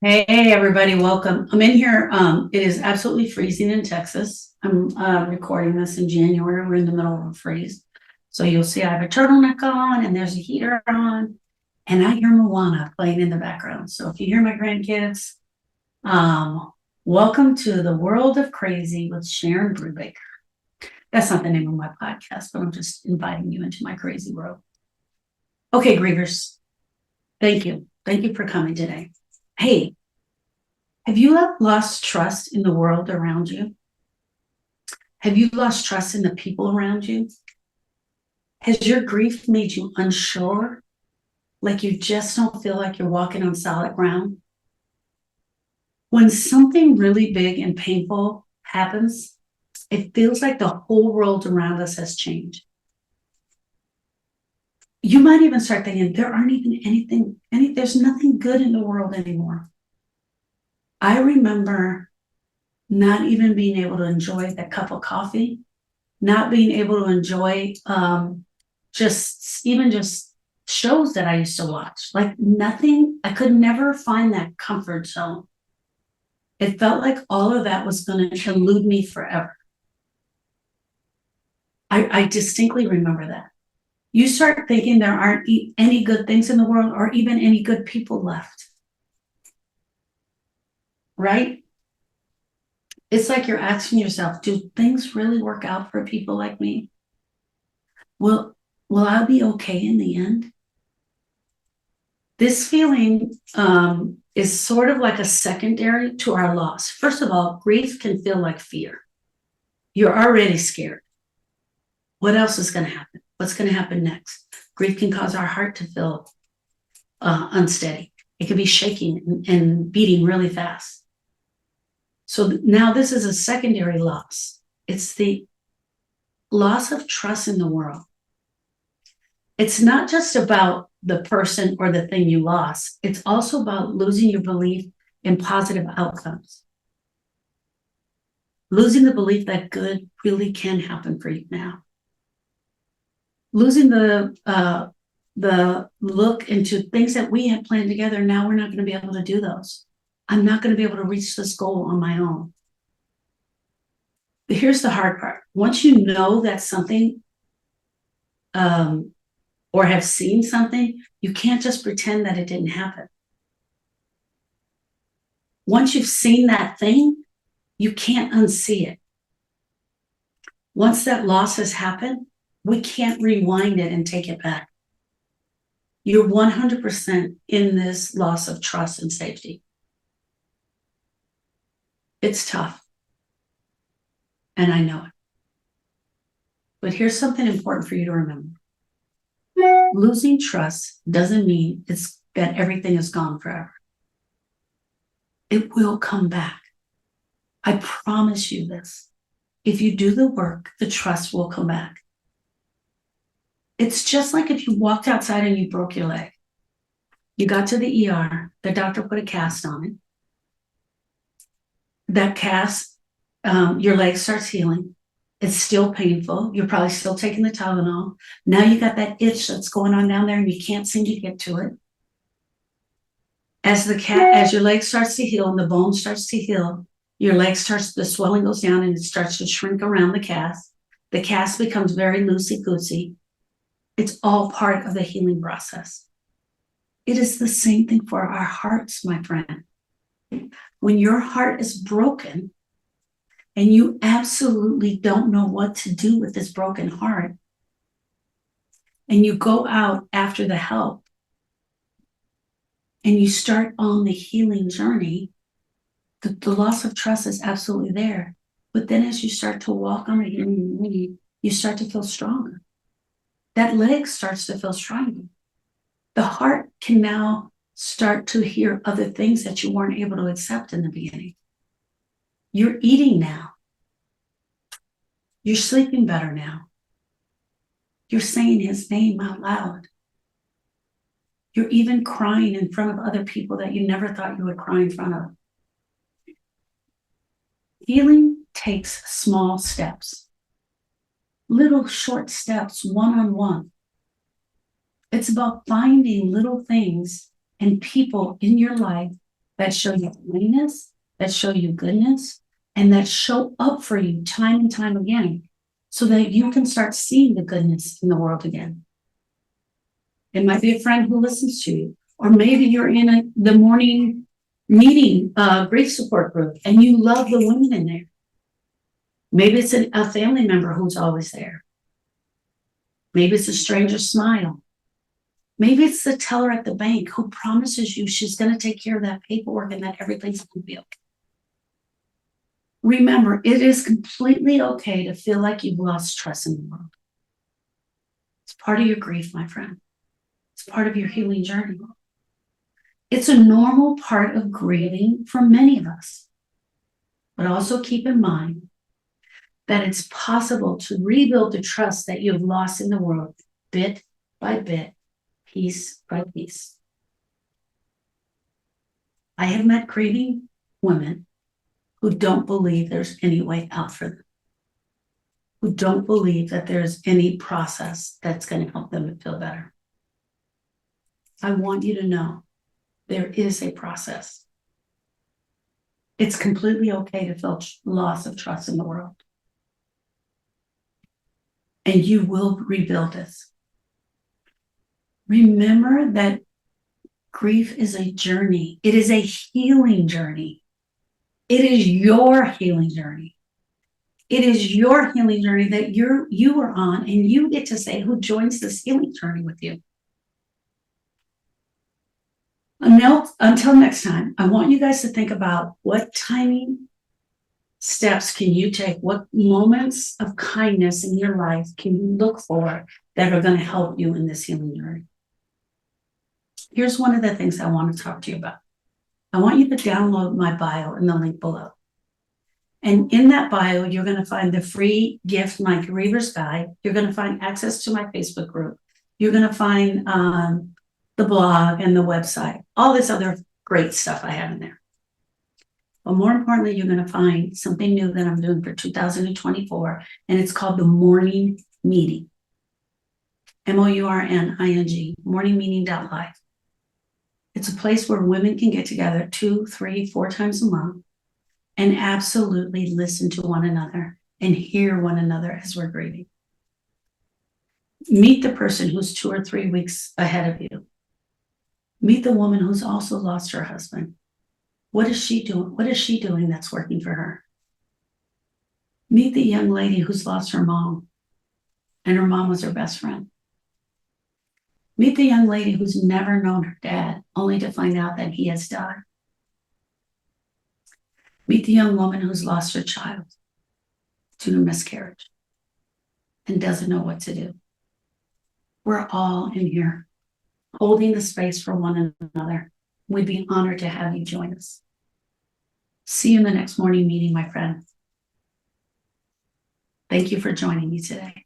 Hey, everybody, welcome. I'm in here. It is absolutely freezing in Texas. I'm recording this in January. We're in the middle of a freeze. So you'll see I have a turtleneck on and there's a heater on, and I hear Moana playing in the background. So if you hear my grandkids, um, welcome to the world of crazy with Sharon Brubaker. That's not the name of my podcast, but I'm just inviting you into my crazy world. Okay, grievers, thank you. Thank you for coming today. Hey, have you lost trust in the world around you? Have you lost trust in the people around you? Has your grief made you unsure? Like you just don't feel like you're walking on solid ground? When something really big and painful happens, it feels like the whole world around us has changed. You might even start thinking there aren't even there's nothing good in the world anymore. I remember not even being able to enjoy that cup of coffee, not being able to enjoy just shows that I used to watch. Like nothing, I could never find that comfort zone. It felt like all of that was going to elude me forever. I distinctly remember that. You start thinking there aren't any good things in the world or even any good people left, right? It's like you're asking yourself, do things really work out for people like me? Will will I be okay in the end? This feeling is sort of like a secondary to our loss. First of all, grief can feel like fear. You're already scared. What else is going to happen? What's going to happen next? Grief can cause our heart to feel unsteady. It can be shaking and beating really fast. So now this is a secondary loss. It's the loss of trust in the world. It's not just about the person or the thing you lost. It's also about losing your belief in positive outcomes. Losing the belief that good really can happen for you now. Losing the look into things that we had planned together. Now we're not going to be able to do those. I'm not going to be able to reach this goal on my own. But here's the hard part. Once you know that something or have seen something, you can't just pretend that it didn't happen. Once you've seen that thing, you can't unsee it. Once that loss has happened, we can't rewind it and take it back. You're 100% in this loss of trust and safety. It's tough. And I know it. But here's something important for you to remember. Losing trust doesn't mean that everything is gone forever. It will come back. I promise you this. If you do the work, the trust will come back. It's just like if you walked outside and you broke your leg. You got to the ER, the doctor put a cast on it. That cast, your leg starts healing. It's still painful. You're probably still taking the Tylenol. Now you got that itch that's going on down there and you can't seem to get to it. As your leg starts to heal and the bone starts to heal, the swelling goes down and it starts to shrink around the cast. The cast becomes very loosey-goosey. It's all part of the healing process. It is the same thing for our hearts, my friend. When your heart is broken and you absolutely don't know what to do with this broken heart, and you go out after the help and you start on the healing journey, the loss of trust is absolutely there. But then as you start to walk on the healing journey, you start to feel stronger. That leg starts to feel stronger. The heart can now start to hear other things that you weren't able to accept in the beginning. You're eating now. You're sleeping better now. You're saying his name out loud. You're even crying in front of other people that you never thought you would cry in front of. Healing takes small steps, little short steps, one-on-one. It's about finding little things and people in your life that show you kindness, that show you goodness, and that show up for you time and time again so that you can start seeing the goodness in the world again. It might be a friend who listens to you, or maybe you're in the morning meeting, grief support group, and you love the women in there. Maybe it's a family member who's always there. Maybe it's a stranger's smile. Maybe it's the teller at the bank who promises you she's going to take care of that paperwork and that everything's going to be okay. Remember, it is completely okay to feel like you've lost trust in the world. It's part of your grief, my friend. It's part of your healing journey. It's a normal part of grieving for many of us. But also keep in mind that it's possible to rebuild the trust that you have lost in the world bit by bit, piece by piece. I have met grieving women who don't believe there's any way out for them, who don't believe that there's any process that's going to help them feel better. I want you to know there is a process. It's completely okay to feel loss of trust in the world. And you will rebuild this. Remember that grief is a journey. It is a healing journey. It is your healing journey. It is your healing journey that you are on, and you get to say who joins this healing journey with you. Until next time, I want you guys to think about what tiny steps can you take, what moments of kindness in your life can you look for that are going to help you in this healing journey. Here's one of the things I want to talk to you about. I want you to download my bio in the link below. And in that bio, you're going to find the free gift, My Griever's Guide. You're going to find access to my Facebook group. You're going to find the blog and the website, all this other great stuff I have in there. But more importantly, you're going to find something new that I'm doing for 2024, and it's called the Morning Meeting. MOURNING, morningmeeting.live. It's a place where women can get together 2, 3, 4 times a month and absolutely listen to one another and hear one another as we're grieving. Meet the person who's 2 or 3 weeks ahead of you. Meet the woman who's also lost her husband. What is she doing? What is she doing that's working for her? Meet the young lady who's lost her mom, and her mom was her best friend. Meet the young lady who's never known her dad, only to find out that he has died. Meet the young woman who's lost her child to a miscarriage and doesn't know what to do. We're all in here holding the space for one another. We'd be honored to have you join us. See you in the next morning meeting, my friend. Thank you for joining me today.